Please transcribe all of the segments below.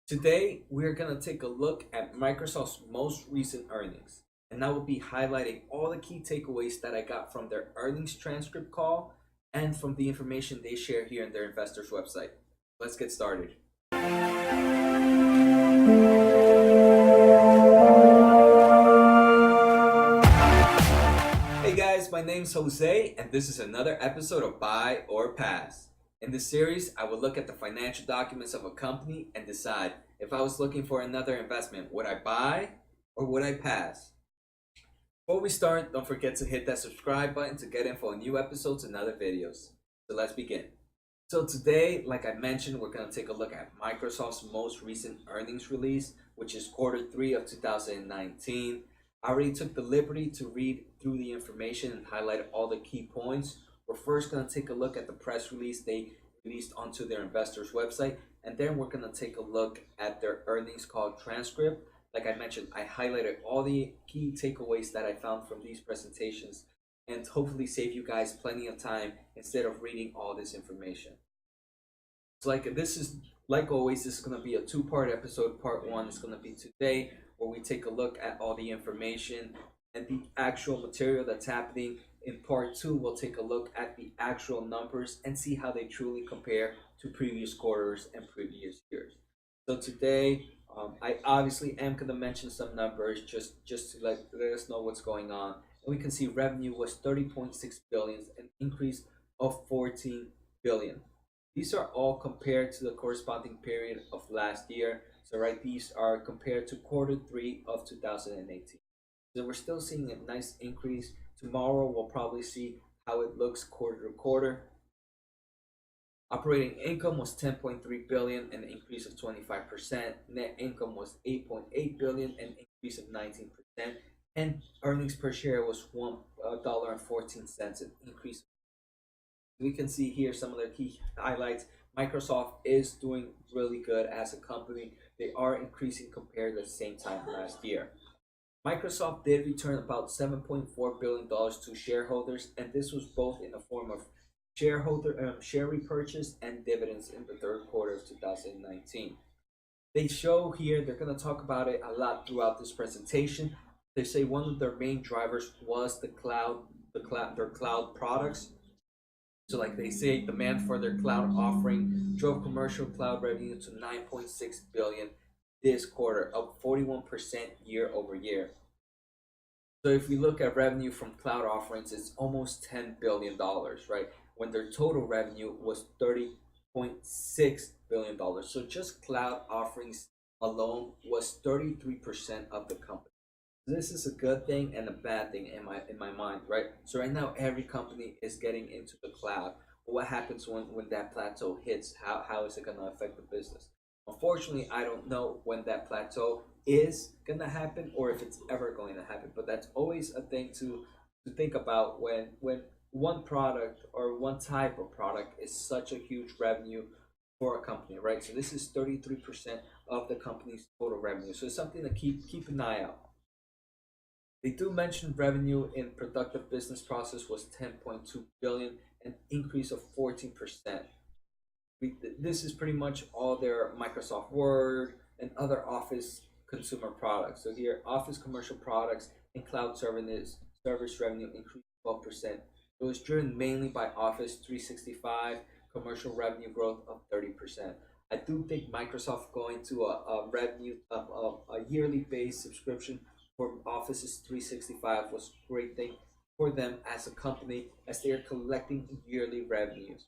Today, we're going to take a look at Microsoft's most recent earnings, and I will be highlighting all the key takeaways that I got from their earnings transcript call and from the information they share here in their investors website. Let's get started. Hey guys, my name's Jose, and this is another episode of Buy or Pass. In this series, I will look at the financial documents of a company and decide if I was looking for another investment, would I buy or would I pass? Before we start, don't forget to hit that subscribe button to get info on new episodes and other videos. So let's begin. So today, like I mentioned, we're going to take a look at Microsoft's most recent earnings release, which is Q3 of 2019. I already took the liberty to read through the information and highlight all the key points. We're first going to take a look at the press release they released onto their investors website, and then we're going to take a look at their earnings call transcript. Like I mentioned, I highlighted all the key takeaways that I found from these presentations and hopefully save you guys plenty of time instead of reading all this information. So like always, this is going to be a two-part episode. Part one is going to be today, where we take a look at all the information and the actual material that's happening. In part two, we'll take a look at the actual numbers and see how they truly compare to previous quarters and previous years. So today, I obviously am going to mention some numbers just to let us know what's going on. And we can see revenue was 30.6 billion, an increase of 14 billion. These are all compared to the corresponding period of last year. So these are compared to Q3 of 2018. So we're still seeing a nice increase. Tomorrow we'll probably see how it looks quarter to quarter. Operating income was 10.3 billion, an increase of 25%. Net income was 8.8 billion, an increase of 19%. And earnings per share was $1.14, an increase. We can see here some of their key highlights. Microsoft is doing really good as a company. They are increasing compared to the same time last year. Microsoft did return about $7.4 billion to shareholders, and this was both in the form of share repurchase and dividends in the third quarter of 2019. They show here, they're going to talk about it a lot throughout this presentation. They say one of their main drivers was their cloud products. So like they say, demand for their cloud offering drove commercial cloud revenue to 9.6 billion this quarter, up 41% year over year. So if we look at revenue from cloud offerings, it's almost $10 billion, right? When their total revenue was $30.6 billion. So just cloud offerings alone was 33% of the company. This is a good thing and a bad thing in my mind, right? So right now every company is getting into the cloud. But what happens when that plateau hits? How is it going to affect the business? Unfortunately, I don't know when that plateau is going to happen or if it's ever going to happen. But that's always a thing to think about when one product or one type of product is such a huge revenue for a company, right? So this is 33% of the company's total revenue. So it's something to keep an eye out. They do mention revenue in productive business process was 10.2 billion, an increase of 14%. This is pretty much all their Microsoft Word and other Office consumer products. So here, Office commercial products and cloud service revenue increased 12%. It was driven mainly by Office 365 commercial revenue growth of 30%. I do think Microsoft going to a revenue of a yearly based subscription for Office 365 was a great thing for them as a company, as they are collecting yearly revenues.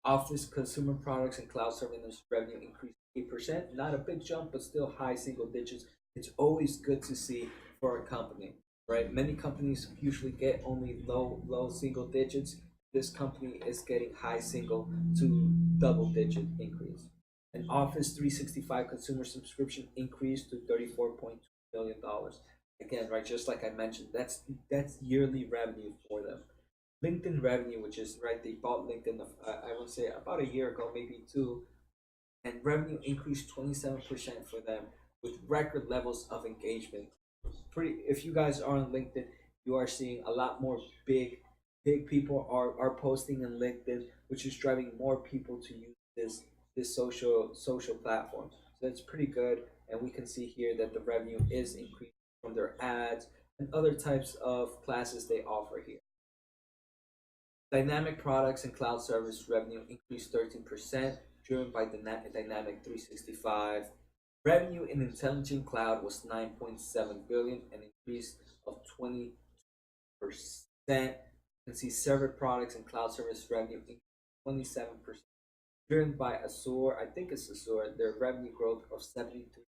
Office consumer products and cloud service revenue increased 8%. Not a big jump, but still high single digits. It's always good to see for a company, right? Many companies usually get only low single digits. This company is getting high single to double digit increase. And Office 365 consumer subscription increased to $34.2 million. Again, right, just like I mentioned, that's yearly revenue for them. LinkedIn revenue, which is right, they bought LinkedIn, I would say about a year ago, maybe two, and revenue increased 27% for them with record levels of engagement. If you guys are on LinkedIn, you are seeing a lot more big people are posting in LinkedIn, which is driving more people to use this social platform. So that's pretty good. And we can see here that the revenue is increasing from their ads and other types of classes they offer here. Dynamic products and cloud service revenue increased 13%, driven by the Dynamic 365. Revenue in intelligent cloud was 9.7 billion, an increase of 20%. You can see server products and cloud service revenue increased 27%, driven by Azure. I think it's Azure. Their revenue growth of 73.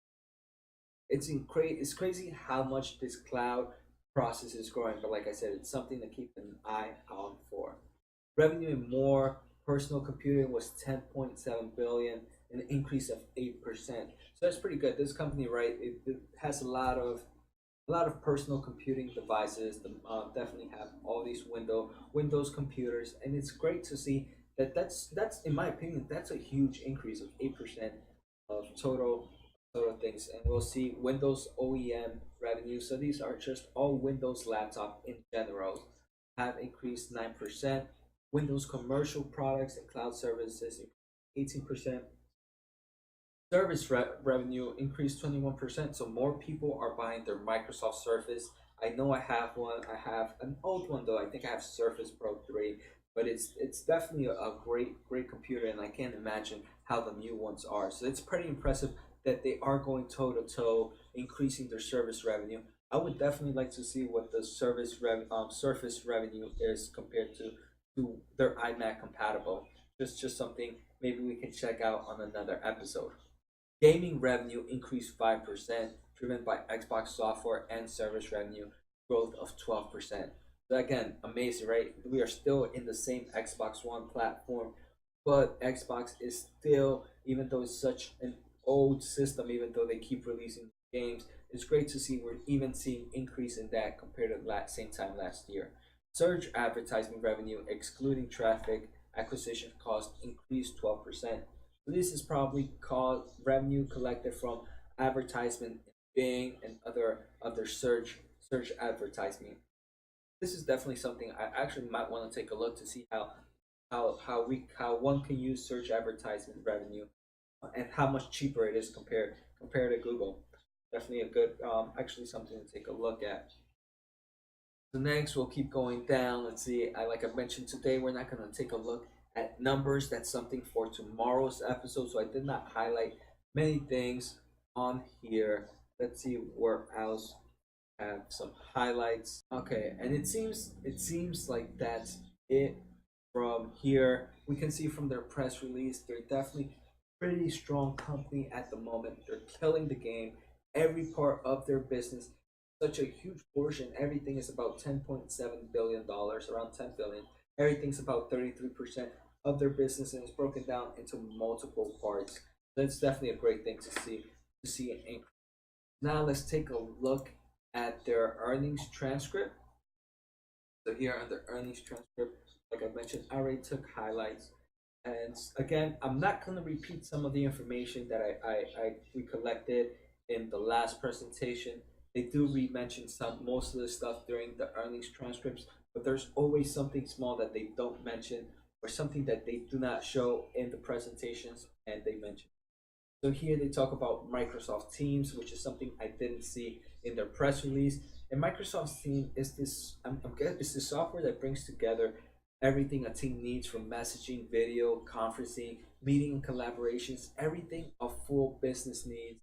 It's crazy how much this cloud process is growing. But like I said, it's something to keep an eye out for. Revenue in more personal computing was 10.7 billion, an increase of 8%. So that's pretty good. This company, right, it has a lot of personal computing devices. Definitely have all these Windows computers, and it's great to see that. That's in my opinion, that's a huge increase of 8% of total things. And we'll see Windows OEM revenue. So these are just all Windows laptop in general have increased 9%. Windows commercial products and cloud services 18%. Revenue increased 21%. So more people are buying their Microsoft Surface. I know I have one. I have an old one though. I think I have Surface Pro 3, but it's definitely a great computer, and I can't imagine how the new ones are. So it's pretty impressive that they are going toe to toe, increasing their service revenue. I would definitely like to see what the Surface revenue is compared to their iMac compatible. Just something maybe we can check out on another episode. Gaming revenue increased 5%, driven by Xbox software and service revenue growth of 12%. So again, amazing, right? We are still in the same Xbox One platform, but Xbox is still, even though it's such an old system, even though they keep releasing games, it's great to see we're even seeing increase in that compared to same time last year. Search advertising revenue, excluding traffic acquisition cost, increased 12%. So this is probably called revenue collected from advertisement in Bing and other search advertising. This is definitely something I actually might want to take a look to see how one can use search advertisement revenue and how much cheaper it is compared to Google. Definitely a good actually something to take a look at. So next we'll keep going down. Let's see. Like I mentioned today, we're not going to take a look at numbers. That's something for tomorrow's episode. So I did not highlight many things on here. Let's see where else have some highlights. Okay, and it seems like that's it from here. We can see from their press release, they're definitely pretty strong company at the moment. They're killing the game. Every part of their business, such a huge portion. Everything is about $10.7 billion, around 10 billion. Everything's about 33% of their business, and it's broken down into multiple parts. That's definitely a great thing to see an increase. Now let's take a look at their earnings transcript. So here on the earnings transcript, like I mentioned, I already took highlights. And again, I'm not going to repeat some of the information that we collected in the last presentation. They do re-mention most of the stuff during the earnings transcripts, but there's always something small that they don't mention or something that they do not show in the presentations and they mention. So here they talk about Microsoft Teams, which is something I didn't see in their press release. And Microsoft Teams is this software that brings together everything a team needs, from messaging, video, conferencing, meeting and collaborations, everything a full business needs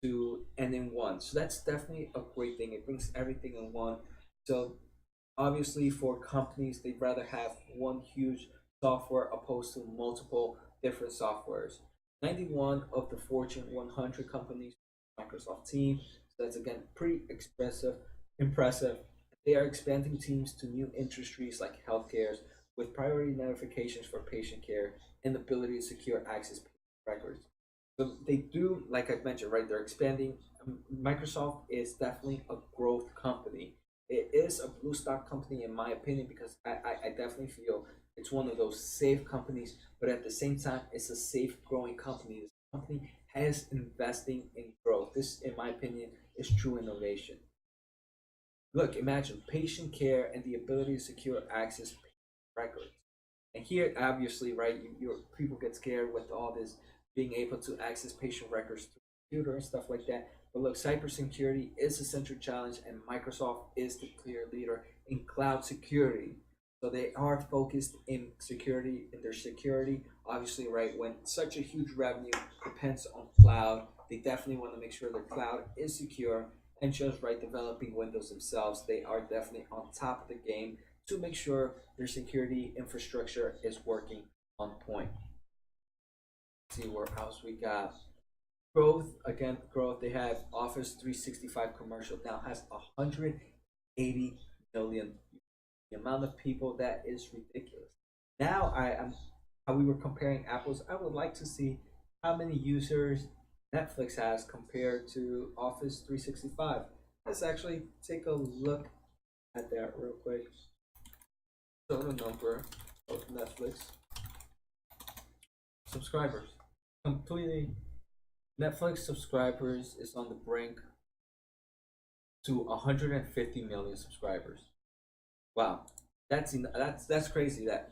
to and in one. So that's definitely a great thing. It brings everything in one. So obviously for companies, they'd rather have one huge software opposed to multiple different softwares. 91 of the Fortune 100 companies Microsoft Teams. So that's again pretty impressive. They are expanding Teams to new industries like healthcare, with priority notifications for patient care and the ability to secure access to records. So they do, like I mentioned, right? They're expanding. Microsoft is definitely a growth company. It is a blue stock company in my opinion, because I definitely feel it's one of those safe companies, but at the same time, it's a safe growing company. This company has investing in growth. This, in my opinion, is true innovation. Look, imagine patient care and the ability to secure access to records. And here, obviously, right, your people get scared with all this being able to access patient records through computer and stuff like that. But look, cybersecurity is a central challenge, and Microsoft is the clear leader in cloud security. So they are focused in security, in their security. Obviously, right, when such a huge revenue depends on cloud, they definitely want to make sure their cloud is secure. And just right, developing Windows themselves, they are definitely on top of the game to make sure their security infrastructure is working on point. Let's see where else we got. Growth, again, growth. They have Office 365 commercial now has 180 million. The amount of people, that is ridiculous. Now I am, how we were comparing apples. I would like to see how many users Netflix has compared to Office 365. Let's actually take a look at that real quick. Total number of Netflix subscribers. Completely, Netflix subscribers is on the brink to 150 million subscribers. Wow, that's crazy. That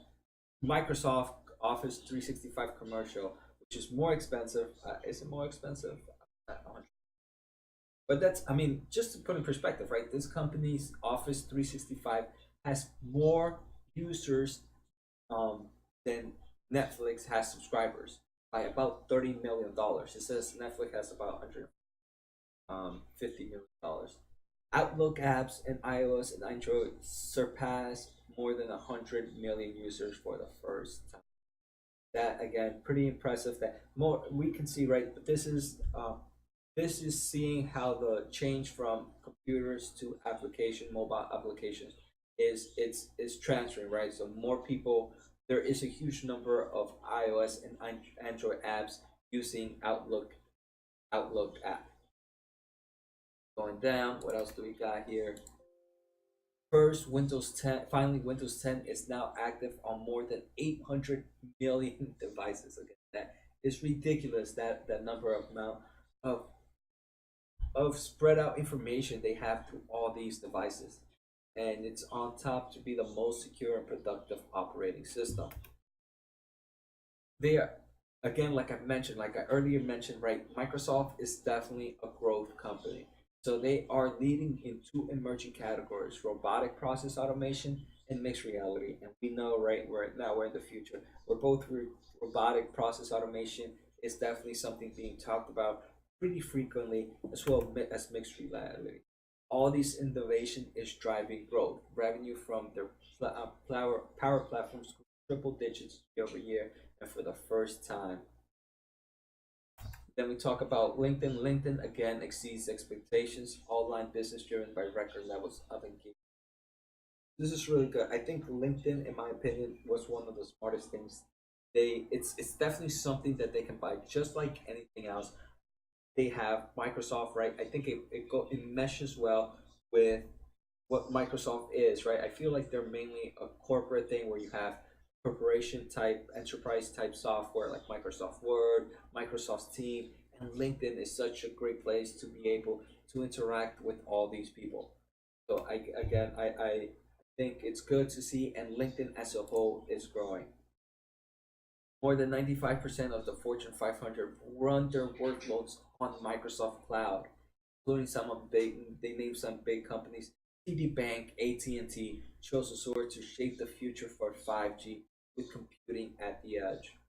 Microsoft Office 365 commercial, which is more expensive, is it more expensive? But that's, I mean, just to put in perspective, right? This company's Office 365 has more users um, than Netflix has subscribers by about $30 million. It says Netflix has about 150 million dollars. Outlook apps in iOS and Android surpass more than 100 million users for the first time. That again, pretty impressive. That more we can see, right? But this is seeing how the change from computers to application, mobile applications, is transferring, right? So more people, there is a huge number of iOS and Android apps using Outlook app. Going down, what else do we got here? First, Windows 10. Finally, Windows 10 is now active on more than 800 million devices. Again, that is ridiculous. That number of amount of spread out information they have through all these devices, and it's on top to be the most secure and productive operating system. They are, again, like I mentioned, like I earlier mentioned, right? Microsoft is definitely a growth company. So they are leading in two emerging categories: robotic process automation and mixed reality. And we know, right, we're in the future. We're both robotic process automation is definitely something being talked about pretty frequently, as well as mixed reality. All these innovation is driving growth. Revenue from their power platforms grew triple digits year over year, and for the first time. Then we talk about LinkedIn. LinkedIn again exceeds expectations. Online business driven by record levels of engagement. This is really good. I think LinkedIn, in my opinion, was one of the smartest things. It's definitely something that they can buy, just like anything else. They have Microsoft, right? I think it meshes well with what Microsoft is, right? I feel like they're mainly a corporate thing where you have corporation type, enterprise type software like Microsoft Word, Microsoft Team, and LinkedIn is such a great place to be able to interact with all these people. So I think it's good to see, and LinkedIn as a whole is growing. More than 95% of the Fortune 500 run their workloads on Microsoft Cloud, including some of they name some big companies. TD Bank, AT&T chose Azure to shape the future for 5G with computing at the edge.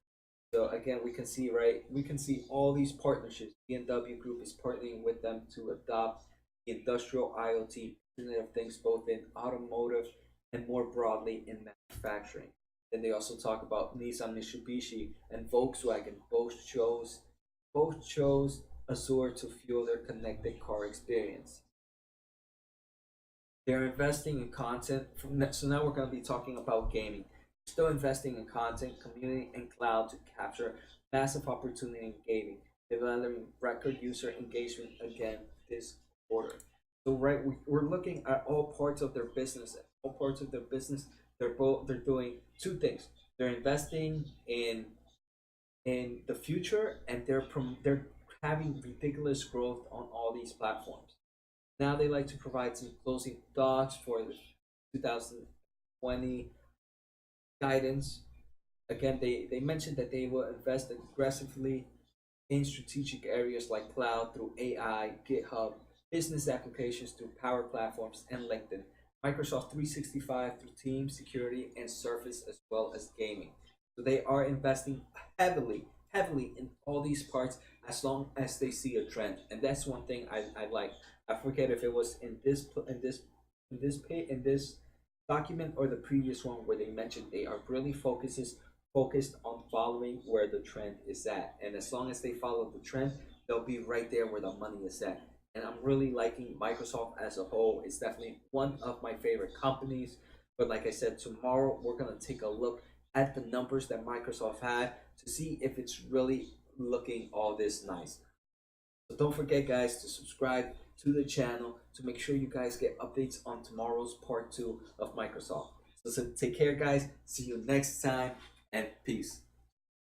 So again, we can see, right, we can see all these partnerships. BMW Group is partnering with them to adopt the industrial IoT, Internet of Things, both in automotive and more broadly in manufacturing. Then they also talk about Nissan, Mitsubishi, and Volkswagen. Both chose Azure to fuel their connected car experience. They're investing in content. So now we're going to be talking about gaming. Still investing in content, community, and cloud to capture massive opportunity in gaming, developing record user engagement again this quarter. So right, we're looking at all parts of their business. All parts of their business, they're doing two things. They're investing in the future, and they're having ridiculous growth on all these platforms. Now they like to provide some closing thoughts for the 2020 guidance. Again, they mentioned that they will invest aggressively in strategic areas like cloud through AI, GitHub, business applications through Power Platforms, and LinkedIn, Microsoft 365 through Teams, security, and Surface, as well as gaming. So they are investing heavily in all these parts as long as they see a trend. And that's one thing I like. I forget if it was in this document or the previous one where they mentioned they are really focused on following where the trend is at. And as long as they follow the trend, they'll be right there where the money is at. And I'm really liking Microsoft as a whole. It's definitely one of my favorite companies. But like I said, tomorrow we're gonna take a look at the numbers that Microsoft had to see if it's really looking all this nice. So don't forget, guys, to subscribe to the channel to make sure you guys get updates on tomorrow's part 2 of Microsoft. So take care, guys. See you next time, and peace.